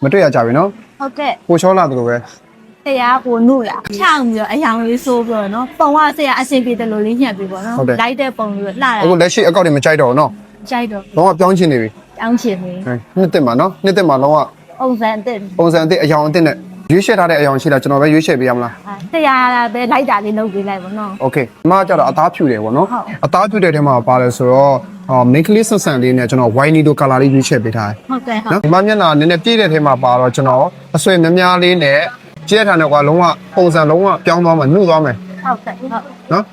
မတွေ့ရကြပြီနော် ဟုတ်ကဲ့ ကိုချောလာတယ်လို့ပဲ တရားကိုနုလားဖြောင်းပြီးတော့အယောင်လေးစိုးပြီးတော့နော်ပုံကဆရာအဆင်ပြေတယ်လို့လေးညှက်ပြီးပေါ့နော်လိုက်တဲ့ပုံလေးလှတာ အခုလက်ရှိအကောက်တွေမကြိုက်တော့ဘူးနော် ကြိုက်တော့ လုံးဝပြောင်းချင်နေပြီ တောင်းချင်နေ နှစ်တက်မှာနော်နှစ်တက်မှာလုံးဝ ပုံစံအစ် ပုံစံအသစ်အယောင်အသစ်နဲ့ရွေးချယ်ထားတဲ့အယောင်ရှိလားကျွန်တော်ပဲရွေးချယ်ပေးရမလား တရားပဲလိုက်တာလေးလုပ်ပေးလိုက်ပေါ့နော် โอเคအမကကြတော့အသားဖြူတယ်ပေါ့နော် ဟုတ် အသားဖြူတဲ့ထဲမှာပါတယ်ဆိုတော့မိန်းကလေးဆန်ဆန်လေးနဲ့ကျွန်တော် white needle color လေးရွေးချယ်ပေးထားတယ် ဟုတ်ကဲ့ဟုတ် နော်ဒီမှာမျက်နှာနည်းနည်းပြည့်တဲ့ထဲမှာပါတော့ကျွန်တော်အဆွေများများလေးနဲ့ကျဲထားတဲ့ကွာလုံးဝပုံစံလုံးဝပြောင်းသွားမှနှုတ်သွားမယ် ဟုတ်ကဲ့ဟုတ် နော်